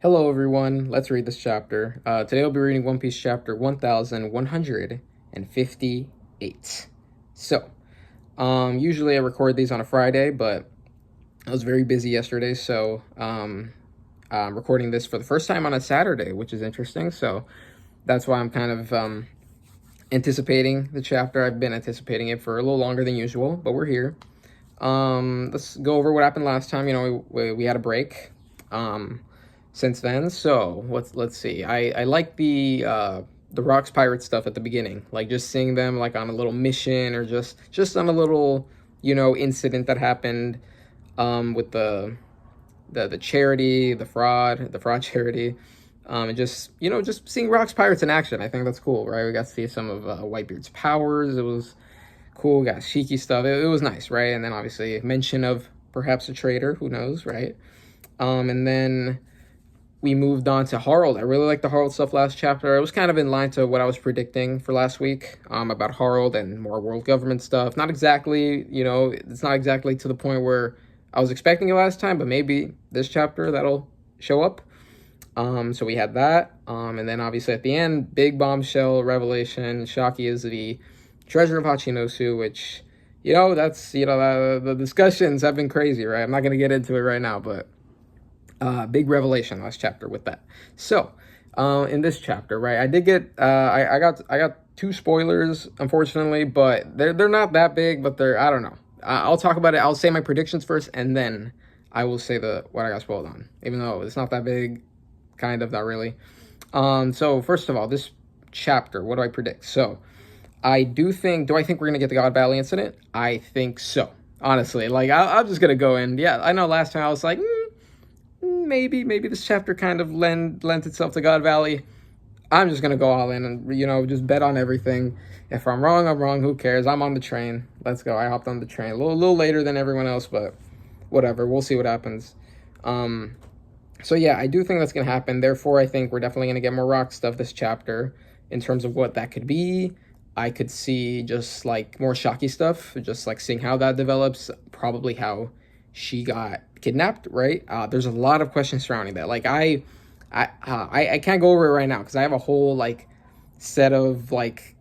Hello, everyone. Let's read this chapter. Today I'll be reading One Piece chapter 1158. Usually I record these on a Friday, but I was very busy yesterday, so I'm recording this for the first time on a Saturday, which is interesting. So that's why I'm kind of anticipating the chapter. I've been anticipating it for a little longer than usual, but we're here. Let's go over what happened last time. We had a break. Since then. So let's see. I like the Rocks pirate stuff at the beginning, like just seeing them like on a little mission or just on a little incident that happened with the charity, the fraud charity. And just seeing Rocks pirates in action. I think that's cool, right? We got to see some of Whitebeard's powers. It was cool. We got Shiki stuff. It was nice, right? And then obviously mention of perhaps a traitor, who knows, right? And then we moved on to Harald. I really liked the Harald stuff last chapter. It was kind of in line to what I was predicting for last week about Harald and more world government stuff. Not exactly, it's not exactly to the point where I was expecting it last time, but maybe this chapter that'll show up. So we had that. And then obviously at the end, big bombshell revelation. Shaki is the treasure of Hachinosu, which, that's, the discussions have been crazy, right? I'm not going to get into it right now, but big revelation last chapter with that. So, in this chapter, right, I did get, I got two spoilers, unfortunately, but they're not that big, but I don't know. I'll talk about it. I'll say my predictions first, and then I will say what I got spoiled on, even though it's not that big, kind of, not really. So first of all, this chapter, what do I predict? So, do I think we're going to get the God Valley incident? I think so. Honestly, like, I'm just going to go in. Yeah, I know last time I was like, maybe this chapter kind of lent itself to God Valley. I'm just gonna go all in and just bet on everything. If I'm wrong, I'm wrong. Who cares? I'm on the train. Let's go. I hopped on the train a little later than everyone else, but whatever. We'll see what happens. So yeah, I do think that's gonna happen. Therefore, I think we're definitely gonna get more rock stuff this chapter in terms of what that could be. I could see just like more Shaki stuff, just like seeing how that develops. Probably how she got kidnapped, right? There's a lot of questions surrounding that. Like I can't go over it right now because I have a whole like set of like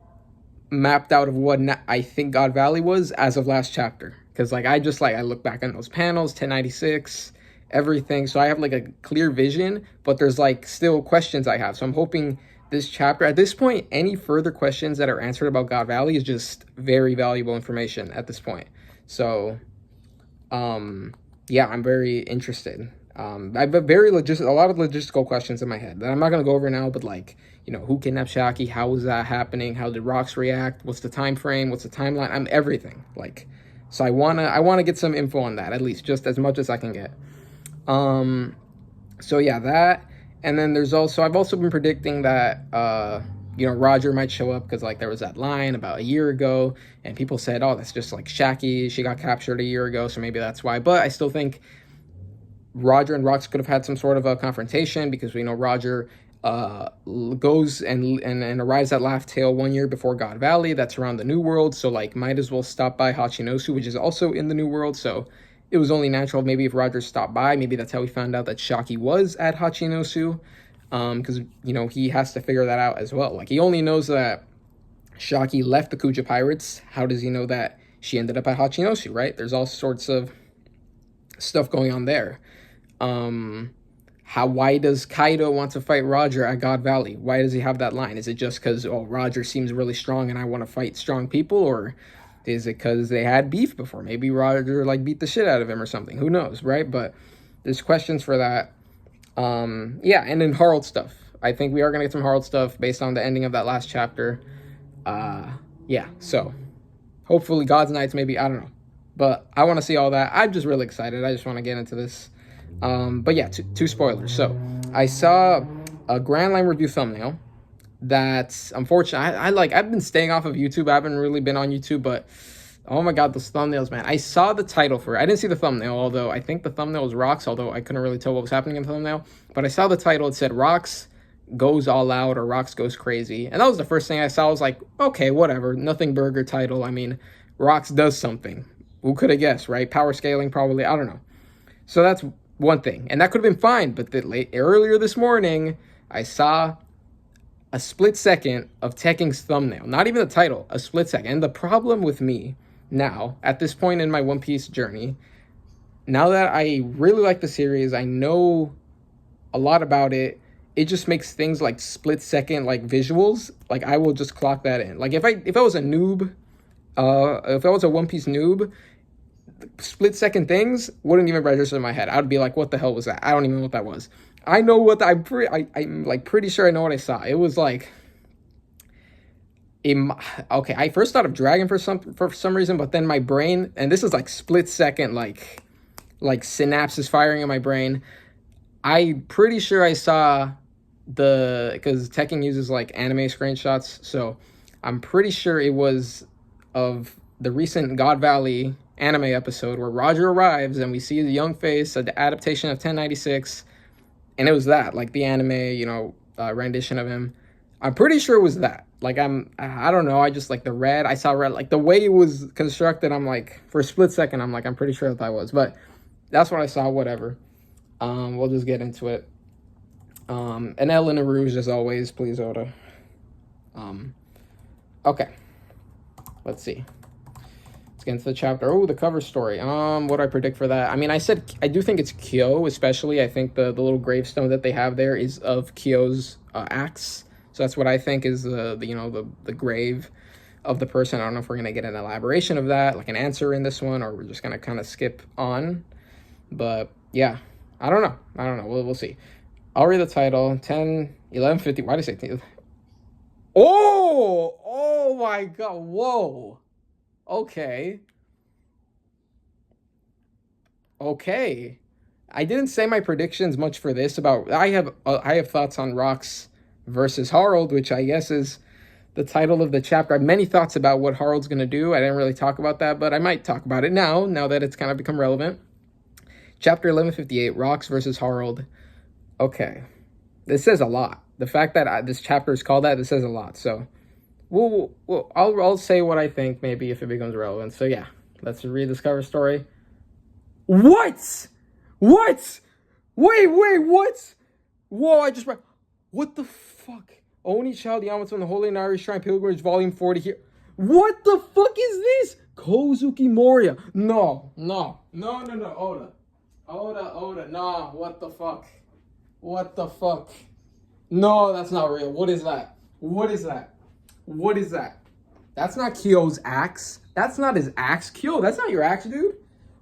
mapped out of what I think God Valley was as of last chapter. Because like I look back on those panels, 1096, everything. So I have like a clear vision, but there's like still questions I have. So I'm hoping this chapter, at this point, any further questions that are answered about God Valley is just very valuable information at this point. So yeah, I'm very interested. I have a lot of logistical questions in my head that I'm not going to go over now, but like, who kidnapped Shaki? How was that happening? How did Rocks react? What's the time frame? What's the timeline? I'm everything. Like, so I want to get some info on that, at least just as much as I can get. So yeah, that. And then I've also been predicting that, Roger might show up because like there was that line about a year ago and people said, oh, that's just like Shaki. She got captured a year ago. So maybe that's why. But I still think Roger and Rocks could have had some sort of a confrontation because we know Roger goes and arrives at Laugh Tale 1 year before God Valley. That's around the New World. So like might as well stop by Hachinosu, which is also in the New World. So it was only natural maybe if Roger stopped by. Maybe that's how we found out that Shaki was at Hachinosu. Because, he has to figure that out as well. Like, he only knows that Shaki left the Kuja Pirates. How does he know that she ended up at Hachinosu, right? There's all sorts of stuff going on there. Why does Kaido want to fight Roger at God Valley? Why does he have that line? Is it just because, Roger seems really strong and I want to fight strong people? Or is it because they had beef before? Maybe Roger, beat the shit out of him or something. Who knows, right? But there's questions for that. Yeah, and then Harald stuff. I think we are going to get some Harald stuff based on the ending of that last chapter. Yeah, so hopefully God's Knights, maybe, I don't know. But I want to see all that. I'm just really excited. I just want to get into this. But yeah, two spoilers. So I saw a Grand Line review thumbnail that's unfortunate. I've been staying off of YouTube. I haven't really been on YouTube, but oh my god, those thumbnails, man. I saw the title for it. I didn't see the thumbnail, although I think the thumbnail was Rocks, although I couldn't really tell what was happening in the thumbnail. But I saw the title. It said Rocks goes all out or Rocks goes crazy. And that was the first thing I saw. I was like, okay, whatever. Nothing burger title. I mean, Rocks does something. Who could have guessed, right? Power scaling, probably. I don't know. So that's one thing, and that could have been fine. But earlier this morning, I saw a split second of Tekking's thumbnail, not even the title, a split second. And the problem with me now, at this point in my One Piece journey, now that I really like the series, I know a lot about it, it just makes things like split second like visuals, like I will just clock that in. Like if I was a noob, if I was a One Piece noob, split second things wouldn't even register in my head. I'd be like, what the hell was that? I don't even know what that was. I know what I'm like pretty sure I know what I saw. It was like okay, I first thought of Dragon for some reason, but then my brain, and this is like split second like synapses firing in my brain. I'm pretty sure I saw because Tekken uses like anime screenshots, so I'm pretty sure it was of the recent God Valley anime episode where Roger arrives and we see the young face, the adaptation of 1096, and it was that, like the anime, rendition of him. I'm pretty sure it was that. Like I don't know, I just like the red, I saw red, like the way it was constructed, I'm like, for a split second, I'm like, I'm pretty sure that was, but that's what I saw, whatever. We'll just get into it. An L and a Rouge as always, please, Oda. Okay. Let's see. Let's get into the chapter. Oh, the cover story. What do I predict for that? I mean, I do think it's Kyo, especially. I think the little gravestone that they have there is of Kyo's axe. So that's what I think is the grave of the person. I don't know if we're gonna get an elaboration of that, like an answer in this one, or we're just gonna kind of skip on. But yeah, I don't know. We'll see. I'll read the title. 10/11/50. Why did I say 10? Oh my god. Whoa. Okay. I didn't say my predictions much for this about I have thoughts on Rocks versus Harold, which I guess is the title of the chapter. I have many thoughts about what Harold's going to do. I didn't really talk about that, but I might talk about it now that it's kind of become relevant. Chapter 1158, Rocks versus Harold. Okay. This says a lot. The fact that this chapter is called that, this says a lot. So I'll say what I think maybe if it becomes relevant. So yeah, let's read this cover story. What? Wait, what? Whoa, I just read. What the fuck? Oni Child Yamato and the Holy Inari Shrine Pilgrimage Volume 40 here. What the fuck is this? Kozuki Moria. No. Oda. Nah, what the fuck? No, that's not real. What is that? That's not Kyo's axe. That's not his axe. Kyo, that's not your axe, dude.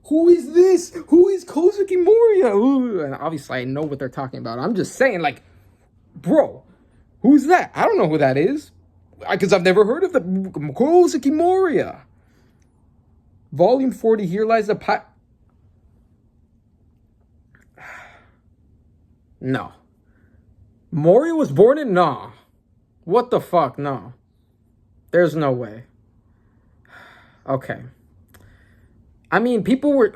Who is this? Who is Kozuki Moria? Ooh, and obviously I know what they're talking about. I'm just saying, like, bro, who's that? I don't know who that is. Because I've never heard of the Kozuki Moria. Volume 40, here lies the No. Moria was born in... No. What the fuck? No. There's no way. Okay. I mean, people were...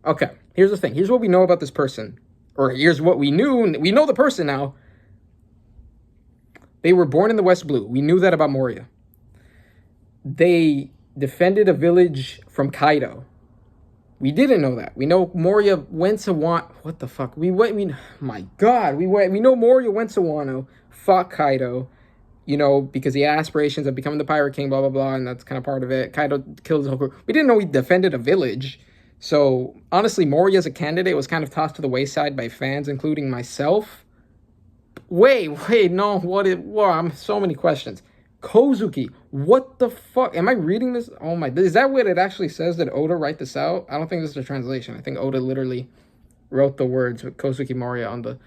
Okay, here's the thing. Here's what we know about this person. Or here's what we knew. We know the person now. They were born in the West Blue. We knew that about Moria. They defended a village from Kaido. We didn't know that. We know Moria went to What the fuck? My God. We know Moria went to Wano, fought Kaido, because he had aspirations of becoming the Pirate King, blah, blah, blah, and that's kind of part of it. Kaido killed his whole crew. We didn't know he defended a village. So, honestly, Moria as a candidate was kind of tossed to the wayside by fans, including myself. Wait, no, I'm so many questions. Kozuki, what the fuck? Am I reading this? Oh my, is that what it actually says? Did Oda write this out? I don't think this is a translation. I think Oda literally wrote the words with Kozuki Moria on the...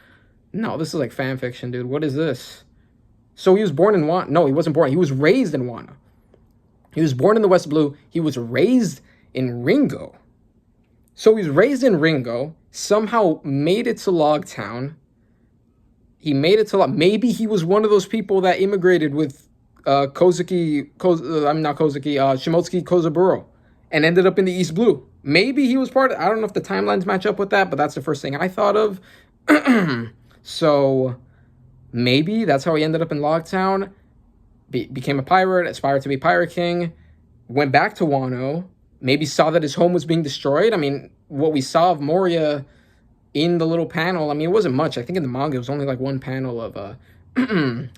No, this is like fan fiction, dude. What is this? So he was born in Wano. No, he wasn't born. He was raised in Wano. He was born in the West Blue. He was raised in Ringo. So he was raised in Ringo, somehow made it to Logtown. Maybe he was one of those people that immigrated with Shimotsuki Kozaburo and ended up in the East Blue. Maybe he was part of... I don't know if the timelines match up with that, but that's the first thing I thought of. So maybe that's how he ended up in Logtown. Became a pirate, aspired to be Pirate King, went back to Wano, maybe saw that his home was being destroyed. I mean, what we saw of Moria in the little panel, I mean, it wasn't much. I think in the manga, it was only like one panel of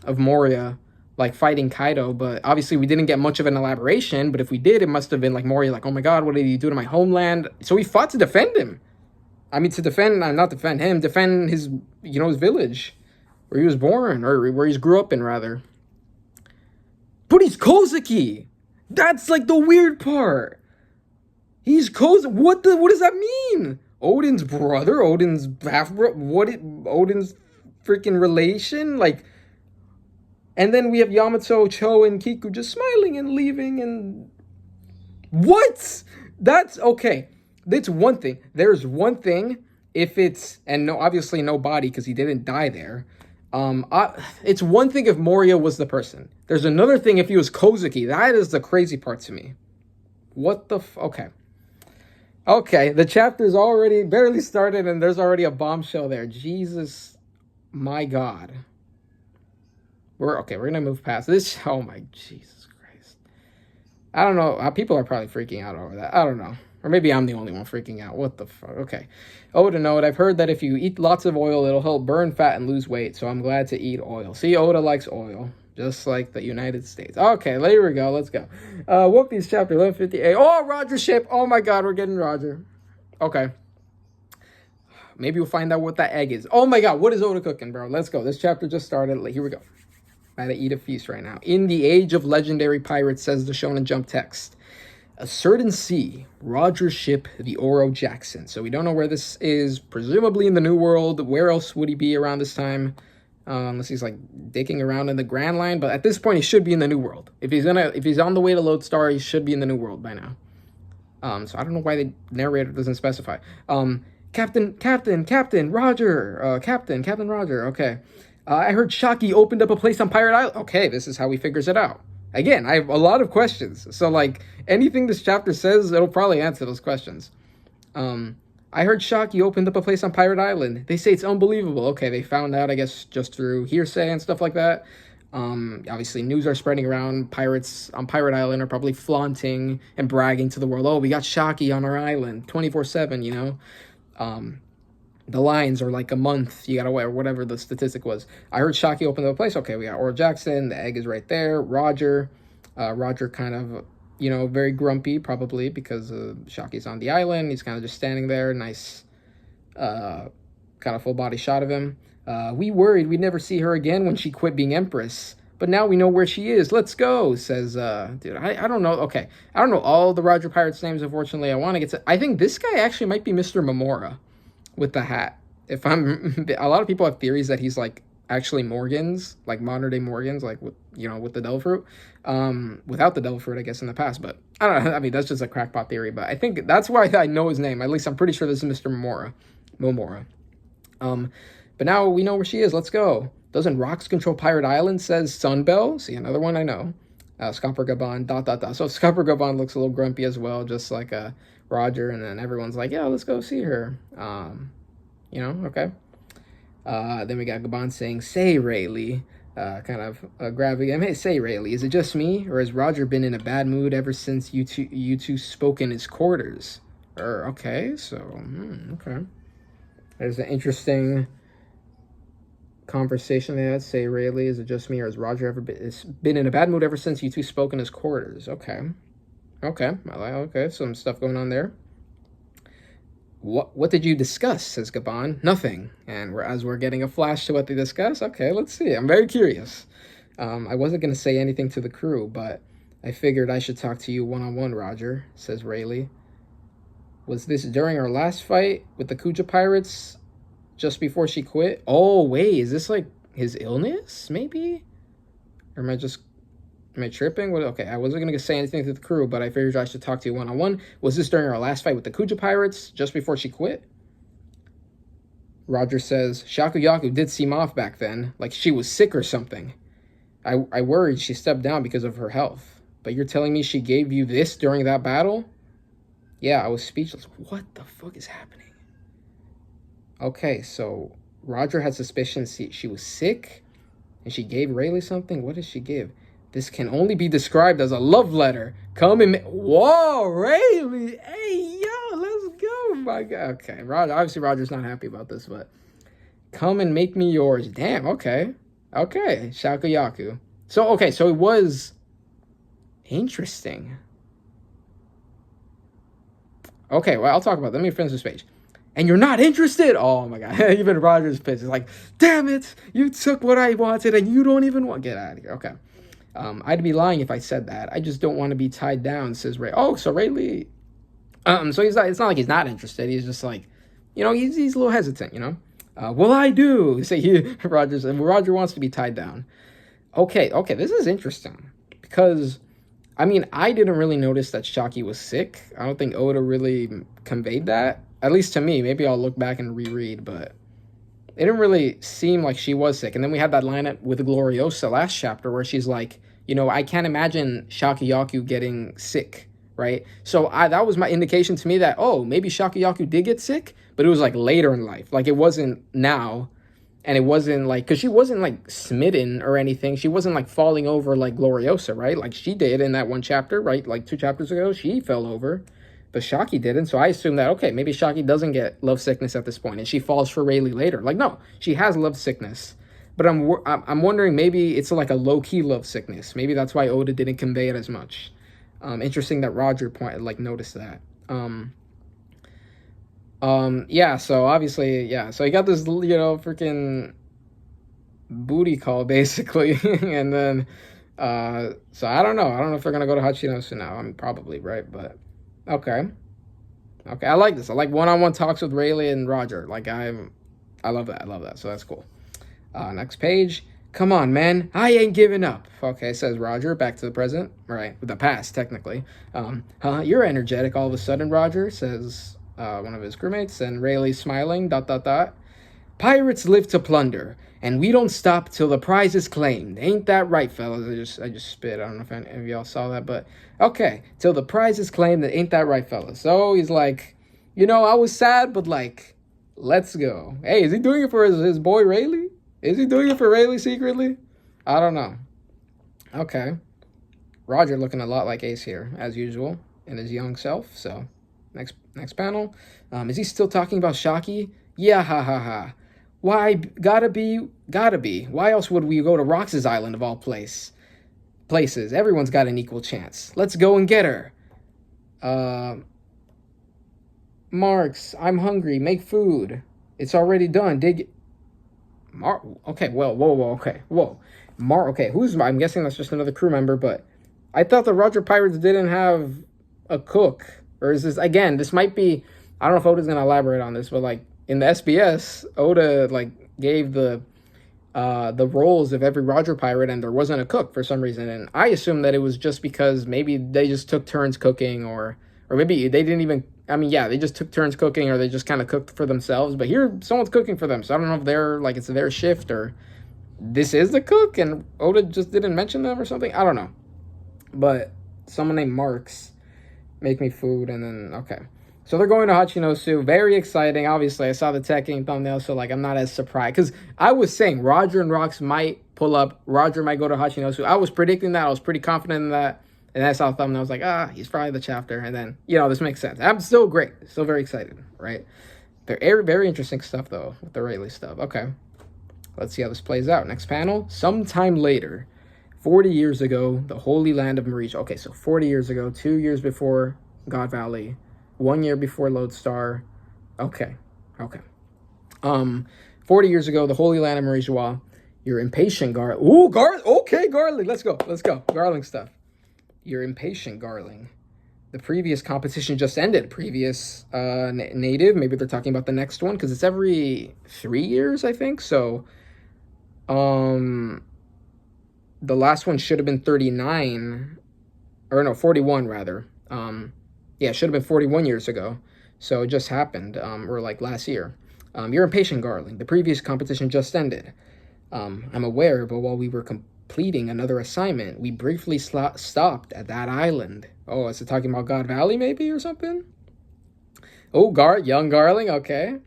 of Moria like fighting Kaido, but obviously we didn't get much of an elaboration. But if we did, it must have been like Moria, like, oh my god, what did he do to my homeland? So he fought to defend him. I mean, to defend, not defend him, defend his, his village where he was born, or where he grew up in, rather. But he's Kozuki. That's like the weird part. He's Kozuki. What does that mean? Odin's brother, Odin's half brother. Odin's freaking relation? Like, and then we have Yamato, Cho, and Kiku just smiling and leaving, and what? That's okay. That's one thing. There's one thing if it's, and no, obviously no body because he didn't die there. It's one thing if Moria was the person. There's another thing if he was Kozuki. That is the crazy part to me. What the okay. Okay, the chapter's already barely started and there's already a bombshell there. Jesus, my God. We're gonna move past this. Oh my Jesus Christ. I don't know. People are probably freaking out over that. I don't know. Or maybe I'm the only one freaking out. What the fuck? Okay. Oda note, I've heard that if you eat lots of oil, it'll help burn fat and lose weight. So I'm glad to eat oil. See, Oda likes oil. Just like the United States. Okay, there we go. Let's go. One Piece chapter 1158. Oh, Roger ship. Oh my god, we're getting Roger. Okay. Maybe we'll find out what that egg is. Oh my god, what is Oda cooking, bro? Let's go. This chapter just started. Here we go. I gotta eat a feast right now. In the age of legendary pirates, says the Shonen Jump text. A certain sea, Roger's ship, the Oro Jackson. So we don't know where this is. Presumably in the New World. Where else would he be around this time? Unless he's like digging around in the Grand Line. But at this point, he should be in the New World. If he's on the way to Lodestar, he should be in the New World by now. So I don't know why the narrator doesn't specify. Captain Roger. Captain Roger. Okay. I heard Shaki opened up a place on Pirate Island. Okay, this is how he figures it out. Again, I have a lot of questions. So, like, anything this chapter says, it'll probably answer those questions. I heard Shaki opened up a place on Pirate Island. They say it's unbelievable. Okay, they found out, I guess, just through hearsay and stuff like that. Obviously, news are spreading around. Pirates on Pirate Island are probably flaunting and bragging to the world. Oh, we got Shaki on our island 24/7, you know? The lines are like a month. You gotta wait, or whatever the statistic was. I heard Shaki open up a place. Okay, we got Oro Jackson. The egg is right there. Roger kind of, very grumpy, probably because Shaki's on the island. He's kind of just standing there. Nice, kind of full body shot of him. We worried we'd never see her again when she quit being Empress. But now we know where she is. Let's go, says, dude, I don't know. Okay, I don't know all the Roger Pirates names, unfortunately. I think this guy actually might be Mr. Momora. With the hat. A lot of people have theories that he's like actually Morgans, like modern day Morgans, like with the devil fruit, without the devil fruit, I guess, in the past. But I don't know. I mean, that's just a crackpot theory. But I think that's why I know his name. At least I'm pretty sure this is Mr. Momora. But now we know where she is. Let's go. Doesn't rocks control Pirate Island? Says Sunbell. See, another one I know. Scopper Gabon. ... So Scopper Gabon looks a little grumpy as well, just like Roger, and then everyone's like, yeah, let's go see her. Okay. Then we got Gabon saying, say, Rayleigh, kind of grabbing him. Hey, say, Rayleigh, is it just me, or has Roger been in a bad mood ever since you two spoke in his quarters? Okay, so, okay. There's an interesting conversation they had. Say, Rayleigh, is it just me, or has Roger been in a bad mood ever since you two spoke in his quarters? Okay. Okay, some stuff going on there. What did you discuss, says Gabon? Nothing. And as we're getting a flash to what they discuss, okay, let's see. I'm very curious. I wasn't going to say anything to the crew, but I figured I should talk to you one-on-one, Roger, says Rayleigh. Was this during our last fight with the Kuja Pirates, just before she quit? Oh, wait, is this like his illness, maybe? Or am I tripping? Okay, I wasn't going to say anything to the crew, but I figured I should talk to you one-on-one. Was this during our last fight with the Kuja Pirates, just before she quit? Roger says, Shakuyaku did seem off back then, like she was sick or something. I worried she stepped down because of her health. But you're telling me she gave you this during that battle? Yeah, I was speechless. What the fuck is happening? Okay, so Roger had suspicions she was sick, and she gave Rayleigh something? What did she give? This can only be described as a love letter. Come and... Whoa, Rayleigh! Hey, yo, let's go, my God. Okay, Roger. Obviously, Roger's not happy about this, but come and make me yours. Damn. Okay. Okay. Shakuyaku. So okay. So it was interesting. Okay. Well, I'll talk about that. Let me finish this page. And you're not interested? Oh my God. Even Roger's pissed. He's like, damn it. You took what I wanted and you don't even want. Get out of here. Okay. I'd be lying if I said that. I just don't want to be tied down, says Ray. Oh, so Rayleigh. So he's not, it's not like he's not interested. He's just like, he's a little hesitant, well, I do. Say Roger wants to be tied down. Okay, this is interesting. Because, I mean, I didn't really notice that Shaki was sick. I don't think Oda really conveyed that. At least to me. Maybe I'll look back and reread, but it didn't really seem like she was sick. And then we had that line with Gloriosa last chapter where she's like, I can't imagine Shakuyaku getting sick, right? So that was my indication to me that, maybe Shakuyaku did get sick, but it was like later in life. Like it wasn't now. And it wasn't like, because she wasn't like smitten or anything. She wasn't like falling over like Gloriosa, right? Like she did in that one chapter, right? Like 2 chapters ago, she fell over. But Shaki didn't, so I assume that, okay, maybe Shaki doesn't get love sickness at this point, and she falls for Rayleigh later. Like, no, she has love sickness. But I'm wondering, maybe it's like a low-key love sickness. Maybe that's why Oda didn't convey it as much. Interesting that Roger noticed that. Yeah, so obviously, yeah. So he got this, freaking booty call, basically. And then, so I don't know. I don't know if they're going to go to Hachinosu now. I mean, probably, right? But... Okay, I like this. I like one-on-one talks with Rayleigh and Roger. Like, I love that. So that's cool. Next page. Come on, man. I ain't giving up. Okay, says Roger. Back to the present. Right, the past, technically. You're energetic all of a sudden, Roger, says one of his crewmates. And Rayleigh smiling, ... Pirates live to plunder, and we don't stop till the prize is claimed. Ain't that right, fellas? I just spit. I don't know if any of y'all saw that, but okay. Till the prize is claimed, ain't that right, fellas? So he's like, I was sad, but like, let's go. Hey, is he doing it for his boy Rayleigh? Is he doing it for Rayleigh secretly? I don't know. Okay. Roger looking a lot like Ace here, as usual, in his young self. So, next panel. Is he still talking about Shaki? Yeah, ha. Why, gotta be. Why else would we go to Rox's Island of all places? Everyone's got an equal chance. Let's go and get her. Marks, I'm hungry. Make food. It's already done. Okay, well, whoa. Okay, I'm guessing that's just another crew member, but I thought the Roger Pirates didn't have a cook. Or is this, again, this might be, I don't know if Oda's going to elaborate on this, but like, in the SBS, Oda like gave the roles of every Roger pirate, and there wasn't a cook for some reason. And I assumed that it was just because maybe they just took turns cooking, or maybe they didn't even. I mean, yeah, they just took turns cooking, or they just kind of cooked for themselves. But here, someone's cooking for them, so I don't know if they're like it's their shift or this is the cook, and Oda just didn't mention them or something. I don't know, but someone named Marks make me food, and then okay. So they're going to Hachinosu. Very exciting. Obviously, I saw the Tekken thumbnail, so like I'm not as surprised. Because I was saying Roger and Rox might pull up. Roger might go to Hachinosu. I was predicting that. I was pretty confident in that. And then I saw the thumbnail. I was like, he's probably the chapter. And then, this makes sense. I'm still great. Still very excited, right? They're very interesting stuff, though, with the Rayleigh stuff. Okay. Let's see how this plays out. Next panel. Sometime later, 40 years ago, the Holy Land of Mauritia. Okay, so 40 years ago, 2 years before God Valley. 1 year before Lodestar. Okay. 40 years ago, the Holy Land of Mauritia. You're impatient, Garling. Ooh, okay, Garling. Let's go. Garling stuff. You're impatient, Garling. The previous competition just ended. Previous native. Maybe they're talking about the next one, because it's every 3 years, I think. So, the last one should have been 39. Or no, 41, rather. Yeah, it should have been 41 years ago. So it just happened, or like last year. You're impatient, Garling. The previous competition just ended. I'm aware, but while we were completing another assignment, we briefly stopped at that island. Oh, is it talking about God Valley maybe or something? Oh, young Garling, okay.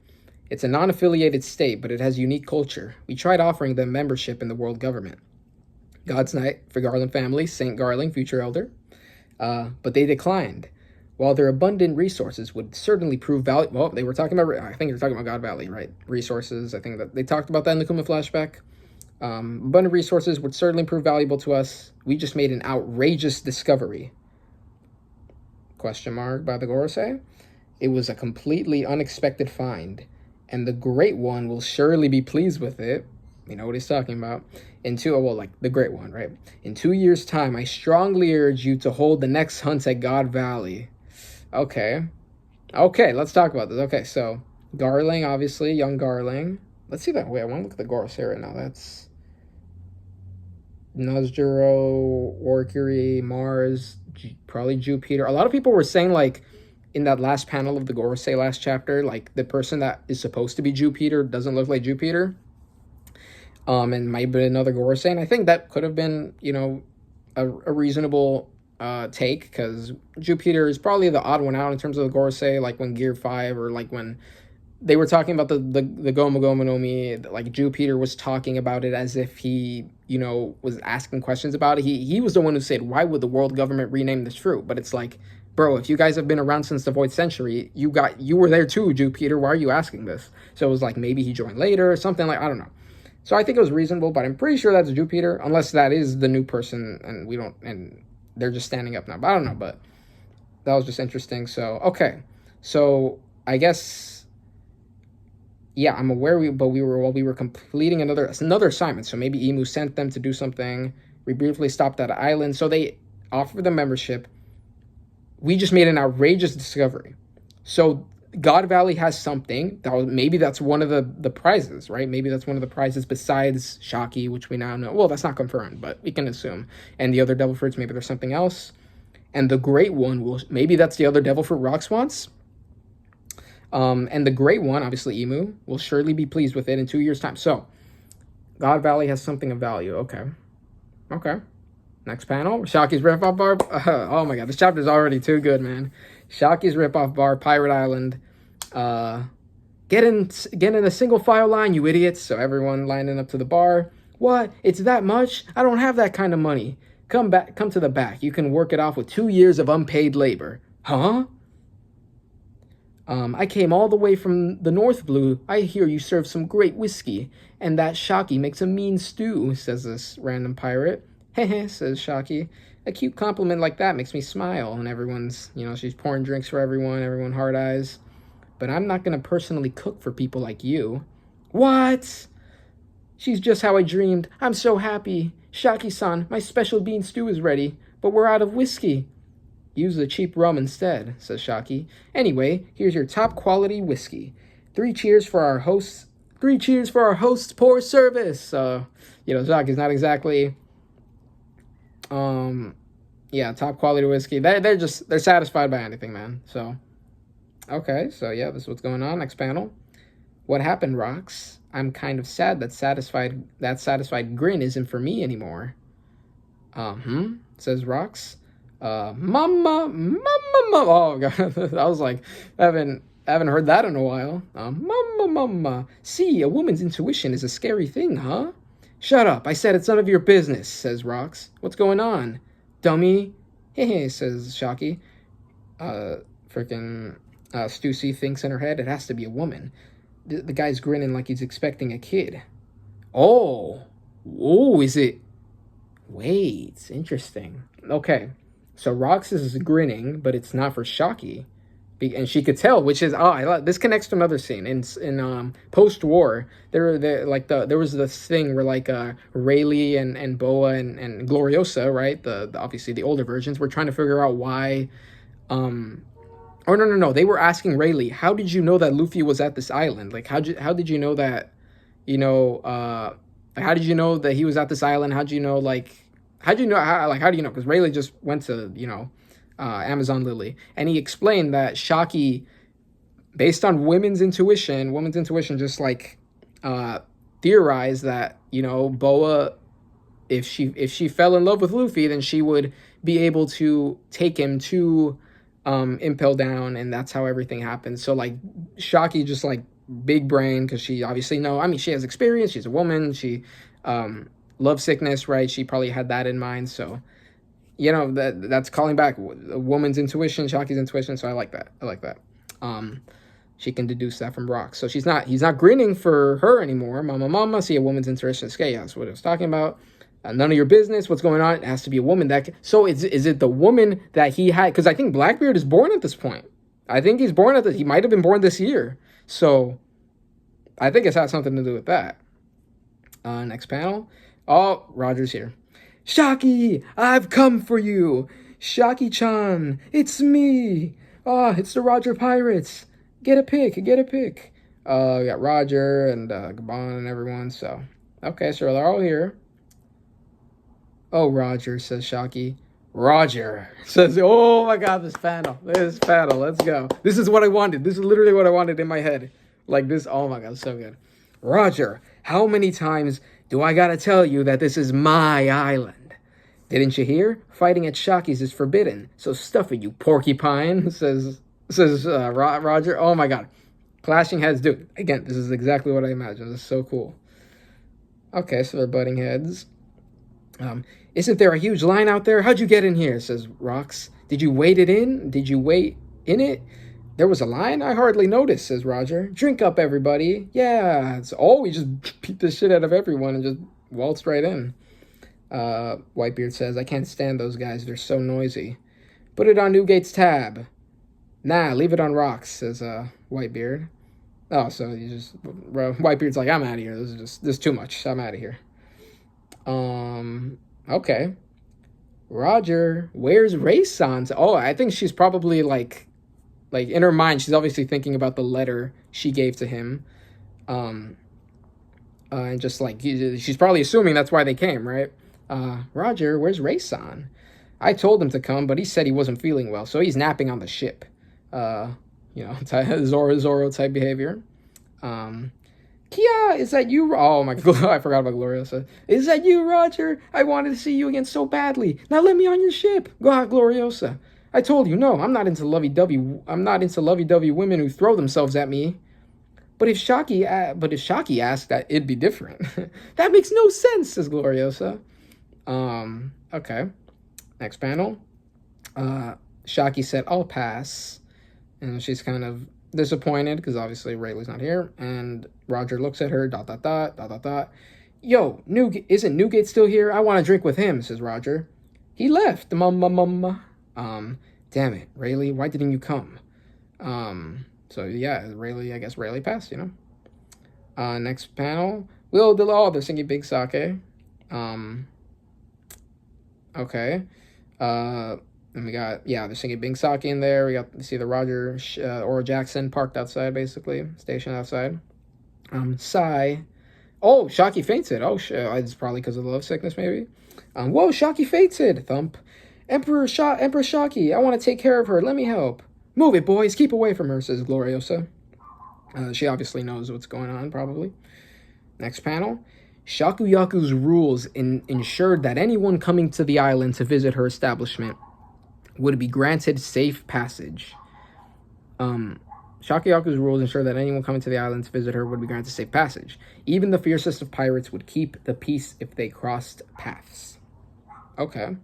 It's a non-affiliated state, but it has unique culture. We tried offering them membership in the world government. God's Night for Garling family, Saint Garling, future elder. But they declined. While their abundant resources would certainly prove valuable, well, they were talking about, I think you're talking about God Valley, right? Resources. I think that they talked about that in the Kuma flashback. Abundant resources would certainly prove valuable to us. We just made an outrageous discovery. Question mark by the Gorosei. It was a completely unexpected find, and the Great One will surely be pleased with it. You know what he's talking about. Like the Great One, right? In 2 years' time, I strongly urge you to hold the next hunt at God Valley. Okay, let's talk about this. Okay, so Garling, obviously, young Garling. Let's see that. Wait, I want to look at the Gorosei right now. That's Nazjuro, Orcury, Mars, probably Jupiter. A lot of people were saying, like, in that last panel of the Gorosei last chapter, like, the person that is supposed to be Jupiter doesn't look like Jupiter. And might be another Gorosei. And I think that could have been, you know, a reasonable take, because Jupiter is probably the odd one out in terms of the Gorosei, like when Gear 5, or like when they were talking about the Gomu Gomu no Mi, like Jupiter was talking about it as if he, you know, was asking questions about it. He was the one who said, why would the world government rename this fruit? But it's like, bro, if you guys have been around since the Void Century, you were there too, Jupiter. Why are you asking this? So it was like, maybe he joined later or something, like, I don't know. So I think it was reasonable, but I'm pretty sure that's Jupiter, unless that is the new person and they're just standing up now. But I don't know, but that was just interesting. So, okay. So I guess, yeah, I'm aware we were completing another assignment. So maybe Imu sent them to do something. We briefly stopped at an island. So they offered the membership. We just made an outrageous discovery. So God Valley has something. Maybe that's one of the prizes, right? Maybe that's one of the prizes besides Shaki, which we now know. Well, that's not confirmed, but we can assume. And the other devil fruits, maybe there's something else. And the Great One maybe that's the other devil fruit Rox wants. And the Great One, obviously Imu, will surely be pleased with it in 2 years' time. So, God Valley has something of value. Okay. Next panel, Shaki's ripoff bar. Oh my god, this chapter is already too good, man. Shaki's ripoff bar, Pirate Island. Get in a single file line, you idiots. So everyone lining up to the bar. What? It's that much? I don't have that kind of money. Come to the back. You can work it off with 2 years of unpaid labor. Huh? I came all the way from the North Blue. I hear you serve some great whiskey, and that Shaki makes a mean stew, says this random pirate. Heh, says Shaki. A cute compliment like that makes me smile, and everyone's, you know, she's pouring drinks for everyone hard eyes. But I'm not gonna personally cook for people like you. What? She's just how I dreamed. I'm so happy. Shaki-san, my special bean stew is ready, but we're out of whiskey. Use the cheap rum instead, says Shaki. Anyway, here's your top quality whiskey. 3 cheers for our hosts. 3 cheers for our host's poor service. You know, Shaki's not exactly top quality whiskey. They're satisfied by anything, man. So okay, so yeah, this is what's going on. Next panel. What happened, Rox? I'm kind of sad that satisfied grin isn't for me anymore. Says Rox. Mama. Oh god, I was like, I haven't heard that in a while. Mama. See, a woman's intuition is a scary thing, huh? Shut up! I said it's none of your business, says Rox. What's going on, dummy? Hey, says Shaki. Stussy thinks in her head, it has to be a woman. The guy's grinning like he's expecting a kid. Oh, is it? Wait, interesting. Okay, so Rox is grinning, but it's not for Shaki. And she could tell, which is this connects to another scene in post-war. There was this thing where like Rayleigh and Boa and Gloriosa, right? The obviously the older versions were trying to figure out why. No. They were asking Rayleigh, how did you know that Luffy was at this island? Like how did you know that? You know, how did you know that he was at this island? How do you know? Because Rayleigh just went to Amazon Lily, and he explained that Shaki, based on women's intuition just theorized that Boa, if she fell in love with Luffy, then she would be able to take him to Impel Down, and that's how everything happened. So like Shaki just like big brain, because she obviously she has experience, she's a woman, she love sickness, right? She probably had that in mind. So you know, that's calling back a woman's intuition, Shaki's intuition. So I like that. I like that. She can deduce that from rocks. So he's not grinning for her anymore. Mama, see a woman's intuition. Okay, yeah, that's what I was talking about. None of your business. What's going on? It has to be a woman that. So is it the woman that he had? Because I think Blackbeard is born at this point. I think he's born he might have been born this year. So I think it's had something to do with that. Next panel. Oh, Roger's here. Shaki, I've come for you. Shaki-chan, it's me. It's the Roger Pirates. Get a pic. We got Roger and Gabon and everyone. So, okay, so they're all here. Oh, Roger, says Shaki. Roger says, oh my God, this panel. Let's go. This is what I wanted. This is literally what I wanted in my head. Like this, oh my God, so good. Roger, how many times do I gotta tell you that this is my island? Didn't you hear? Fighting at Shaki's is forbidden. So stuff it, you porcupine, says Roger. Oh my God. Clashing heads, dude. Again, this is exactly what I imagined. This is so cool. Okay, so they're butting heads. Isn't there a huge line out there? How'd you get in here? Says Rox. Did you wait in it? There was a line? I hardly noticed, says Roger. Drink up, everybody. Yeah, it's we just beat the shit out of everyone and just waltzed right in. Whitebeard says, I can't stand those guys. They're so noisy. Put it on Newgate's tab. Nah, leave it on rocks, says Whitebeard. Oh, so you just... Whitebeard's like, I'm out of here. This is too much. I'm out of here. Okay. Roger, where's Ray-san? Oh, I think she's probably like in her mind, she's obviously thinking about the letter she gave to him. And just like, she's probably assuming that's why they came, right? Roger, where's Ray-san? I told him to come, but he said he wasn't feeling well, so he's napping on the ship. Zoro type behavior. Kia, is that you? Oh my God, I forgot about Gloriosa. Is that you, Roger? I wanted to see you again so badly. Now let me on your ship. Go out, Gloriosa. I told you, no, I'm not into lovey-dovey women who throw themselves at me. But if Shaki asked, that it'd be different. That makes no sense, says Gloriosa. Okay. Next panel. Shaki said, I'll pass. And she's kind of disappointed because obviously Rayleigh's not here. And Roger looks at her, ... Yo, isn't Newgate still here? I want to drink with him, says Roger. He left, damn it, Rayleigh, why didn't you come? So yeah, Rayleigh, I guess Rayleigh passed, you know. Next panel. They're singing Big Sake. Okay. And we got, they're singing Big Sake in there. We see the Roger, Oro Jackson parked outside, basically, stationed outside. Sigh. Oh, Shaki fainted. Oh, shit. It's probably because of the love sickness, maybe. Whoa, Shaki fainted. Thump. Emperor Shaki, I want to take care of her. Let me help. Move it, boys. Keep away from her, says Gloriosa. She obviously knows what's going on, probably. Next panel. Shakuyaku's rules ensured that anyone coming to the island to visit her establishment would be granted safe passage. Shakuyaku's rules ensure that anyone coming to the island to visit her would be granted safe passage. Even the fiercest of pirates would keep the peace if they crossed paths. Okay.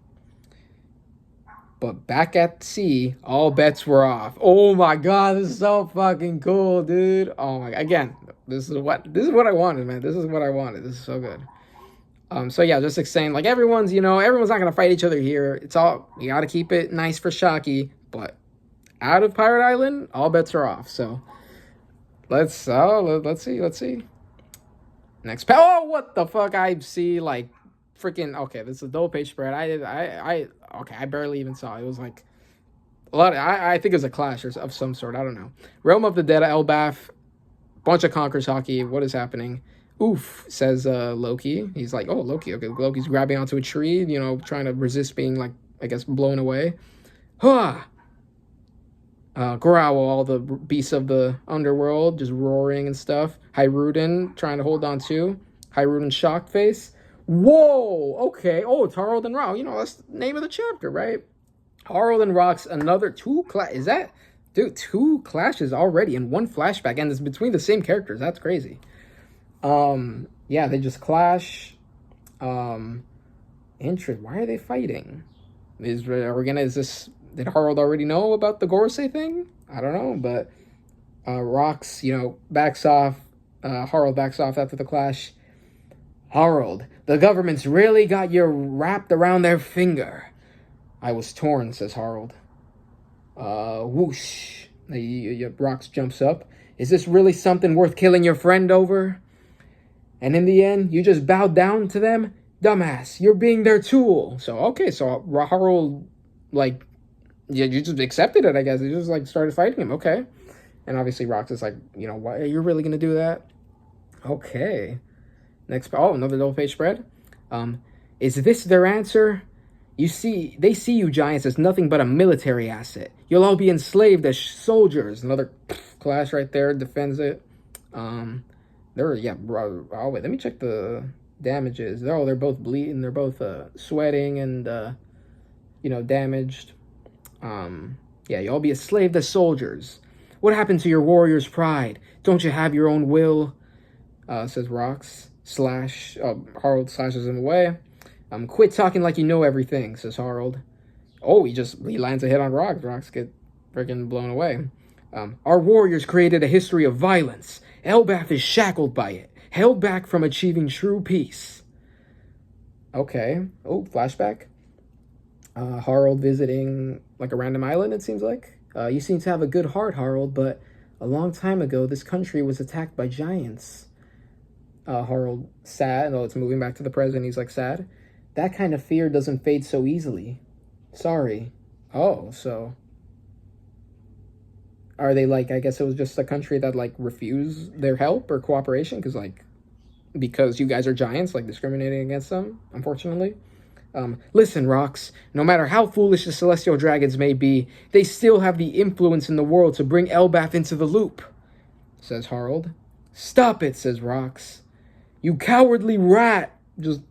But back at sea, all bets were off. Oh my God, this is so fucking cool, dude. Oh my God. Again, this is what I wanted, man. This is what I wanted. This is so good. So yeah, just saying, like, everyone's not gonna fight each other here. It's all, you gotta keep it nice for Shaki, but out of Pirate Island, all bets are off. So let's see. Next oh, what the fuck? I see like freaking, okay, this is a double page spread. I barely even saw it. It was like a lot of, I think it was a clash of some sort. I don't know. Realm of the Dead, Elbaf, bunch of Conquerors hockey. What is happening? Oof, says Loki. He's like, oh, Loki. Okay, Loki's grabbing onto a tree, trying to resist being, like, I guess, blown away. Huh! Growl, all the beasts of the underworld, just roaring and stuff. Hyruden trying to hold on to. Hyruden shocked face. Whoa! Okay. Oh, it's Harold and Rao. That's the name of the chapter, right? Harold and Rock's another two is that? Dude, two clashes already in one flashback, and it's between the same characters. That's crazy. Yeah, they just clash. Why are they fighting? Did Harold already know about the Gorosei thing? I don't know, but Rox, backs off. Harold backs off after the clash. Harold, the government's really got you wrapped around their finger. I was torn, says Harold. Whoosh. Rox jumps up. Is this really something worth killing your friend over? And in the end, you just bowed down to them? Dumbass, you're being their tool. So Harold, you just accepted it, I guess. You just, started fighting him. Okay. And obviously Rox is like, why are you really going to do that? Okay. Next, another double page spread. Is this their answer? You see, they see you giants as nothing but a military asset. You'll all be enslaved as soldiers. Another clash right there defends it. Wait, let me check the damages. They're both bleeding. They're both sweating and damaged. You'll be enslaved as soldiers. What happened to your warrior's pride? Don't you have your own will? Says Rox. Harold slashes him away. Quit talking like you know everything, says Harold. Oh, he lands a hit on Rox. Rox get freaking blown away. Our warriors created a history of violence. Elbaf is shackled by it, held back from achieving true peace. Okay. Oh, flashback. Harold visiting a random island, it seems like. You seem to have a good heart, Harold, but a long time ago, this country was attacked by giants. Harold, sad. Oh, it's moving back to the present. He's sad. That kind of fear doesn't fade so easily. Sorry. Oh, so are they I guess it was just a country that refused their help or cooperation because you guys are giants, discriminating against them, unfortunately. Listen, Rox, no matter how foolish the celestial dragons may be, they still have the influence in the world to bring Elbaf into the loop, says Harold. Stop it, says Rox. You cowardly rat! Just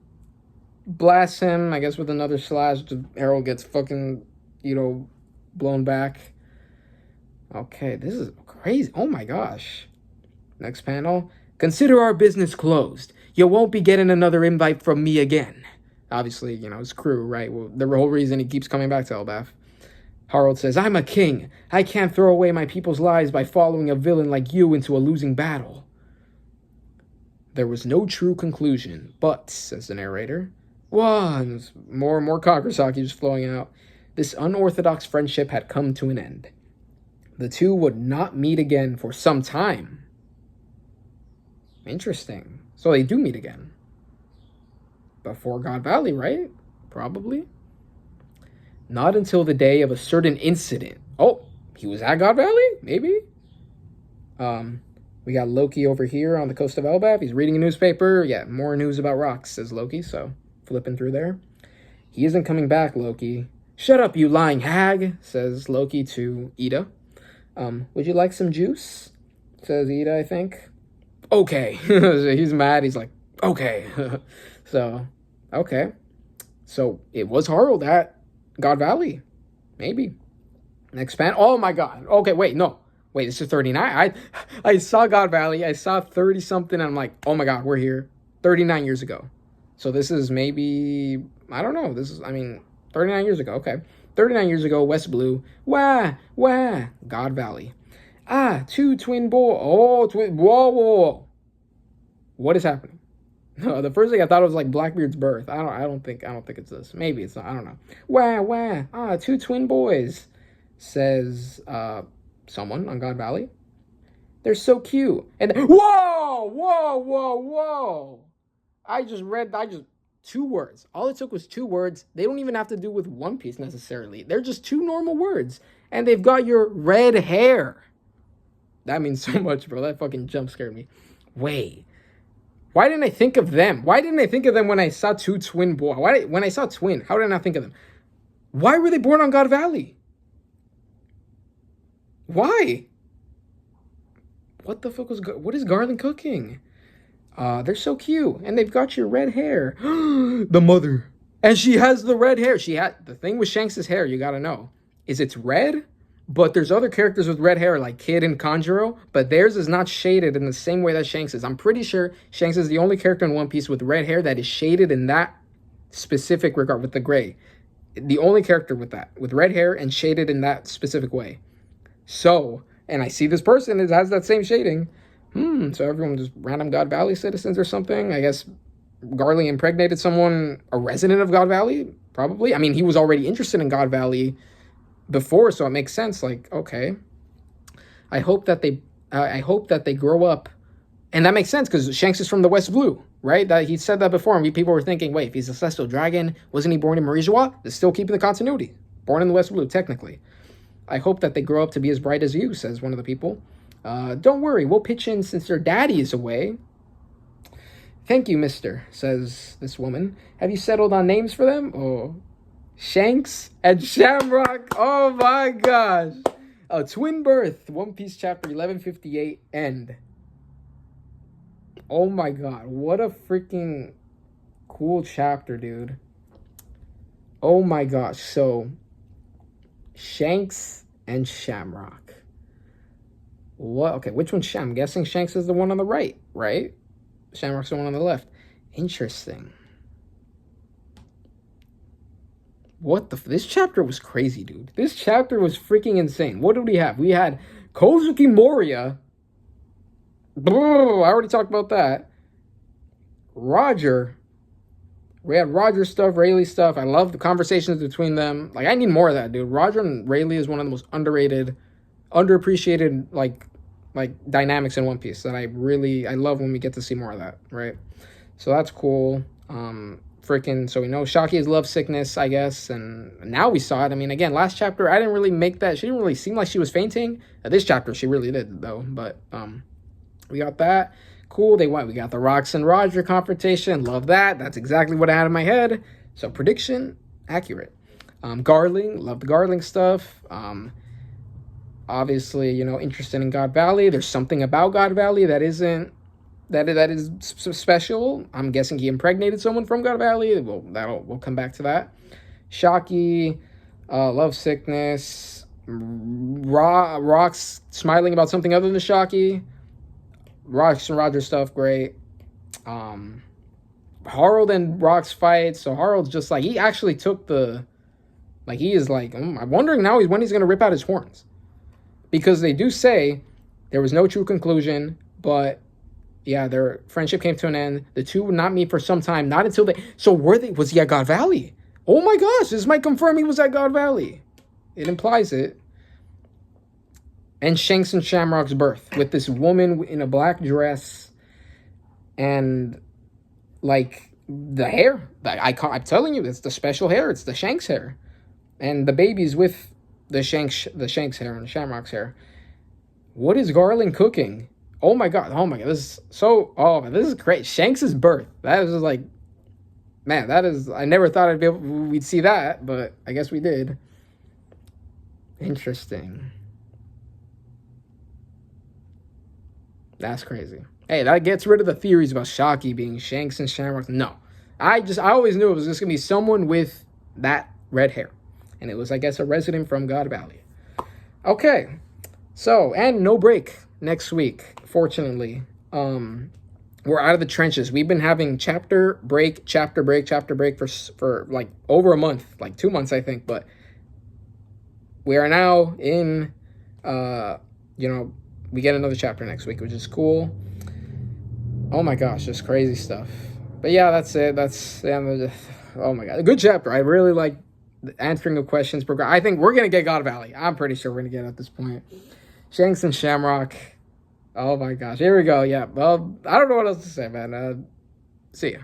blasts him, I guess, with another slash. Harold gets fucking, blown back. Okay, this is crazy. Oh my gosh. Next panel. Consider our business closed. You won't be getting another invite from me again. Obviously, his crew, right? Well, the whole reason he keeps coming back to Elbaf. Harold says, I'm a king. I can't throw away my people's lives by following a villain like you into a losing battle. There was no true conclusion, but, says the narrator, more and more Kakurasaki just flowing out. This unorthodox friendship had come to an end. The two would not meet again for some time. Interesting. So they do meet again. Before God Valley, right? Probably. Not until the day of a certain incident. Oh, he was at God Valley? Maybe? We got Loki over here on the coast of Elbaf. He's reading a newspaper. Yeah, more news about Rox, says Loki, so flipping through there. He isn't coming back, Loki. Shut up, you lying hag, says Loki to Ida. Would you like some juice? Says Ida, I think. Okay. He's mad. He's like, okay. So, okay. So, it was Harold at God Valley. Maybe. Next pan. Oh, my God. Okay, wait, no. Wait, this is 39? I saw God Valley. I saw 30-something, and I'm like, oh, my God, we're here. 39 years ago. So, this is maybe, I don't know. 39 years ago. Okay. 39 years ago, West Blue. Wah, God Valley. Two twin boys. Oh, whoa. What is happening? No, the first thing I thought it was Blackbeard's birth. I don't think it's this. Maybe it's not. I don't know. Wah. Two twin boys, says someone on God Valley. They're so cute. And whoa. I just 2 words. All it took was 2 words. They don't even have to do with One Piece necessarily. They're just 2 normal words. And they've got your red hair. That means so much, bro. That fucking jump scared me. Wait. Why didn't I think of them? Why didn't I think of them when I saw 2 twin boys? When I saw twin, how did I not think of them? Why were they born on God Valley? Why? What the fuck what is Garling cooking? They're so cute, and they've got your red hair. The mother. And she has the red hair. The thing with Shanks' hair, you gotta know, is it's red, but there's other characters with red hair, like Kid and Kanjuro, but theirs is not shaded in the same way that Shanks is. I'm pretty sure Shanks is the only character in One Piece with red hair that is shaded in that specific regard with the gray. the only character with that, with red hair and shaded in that specific way. So, and I see this person that has that same shading. So everyone just random God Valley citizens or something. I guess Garling impregnated someone, a resident of God Valley, probably. I mean, he was already interested in God Valley before, so it makes sense. Like, okay, I hope that they grow up, and that makes sense because Shanks is from the West Blue, right? That he said that before, and people were thinking, wait, if he's a celestial dragon, wasn't he born in Marijois? It's still keeping the continuity. Born in the West Blue, technically. I hope that they grow up to be as bright as you, says one of the people. Don't worry, we'll pitch in since their daddy is away. Thank you, mister, says this woman. Have you settled on names for them? Oh, Shanks and Shamrock. Oh my gosh. A twin birth. One Piece chapter 1158 end. Oh my god. What a freaking cool chapter, dude. Oh my gosh. So, Shanks and Shamrock. What? Okay, which one's Sham? I'm guessing Shanks is the one on the right, right? Shamrock's the one on the left. Interesting. What the... This chapter was crazy, dude. This chapter was freaking insane. What did we have? We had Kozuki Moria. I already talked about that. Roger. We had Roger stuff, Rayleigh stuff. I love the conversations between them. Like, I need more of that, dude. Roger and Rayleigh is one of the most underrated, underappreciated, like dynamics in One Piece that I love when we get to see more of that, right? So that's cool. So we know Shaki is love sickness, I guess, and now we saw it. I mean, again, last chapter, I didn't really make that. She didn't really seem like she was fainting. This chapter, she really did, though. But we got that. Cool. We got the Rox and Roger confrontation. Love that. That's exactly what I had in my head. So prediction, accurate. Garling, love the Garling stuff. Obviously, interested in God Valley. There's something about God Valley that is special. I'm guessing he impregnated someone from God Valley. We'll come back to that. Shaki, love sickness. Rox smiling about something other than Shaki. Rox and Roger stuff, great. Harold and Rox fight. So Harold's just like, he actually took he is like, I'm wondering now when he's going to rip out his horns. Because they do say there was no true conclusion, but yeah, their friendship came to an end. The two would not meet for some time, not until so was he at God Valley? Oh my gosh, this might confirm he was at God Valley. It implies it. And Shanks and Shamrock's birth with this woman in a black dress and like the hair. I'm telling you, it's the special hair. It's the Shanks hair. And the baby's with the Shanks hair and Shamrock's hair. What is Garling cooking? Oh my god. This is great. Shanks' birth. That is like, man, I never thought we'd see that, but I guess we did. Interesting. That's crazy. Hey, that gets rid of the theories about Shaki being Shanks and Shamrock. No. I always knew it was just going to be someone with that red hair. And it was, I guess, a resident from God Valley. Okay. So, and no break next week, fortunately. We're out of the trenches. We've been having chapter break for like over a month, like 2 months, I think. But we are now in, we get another chapter next week, which is cool. Oh my gosh, just crazy stuff. But yeah, that's it. Oh my god, a good chapter. I really like answering the questions. I think we're gonna get God Valley. I'm pretty sure we're gonna get it at this point. Shanks and Shamrock. Oh my gosh, here we go. Yeah, well, I don't know what else to say, man. See ya.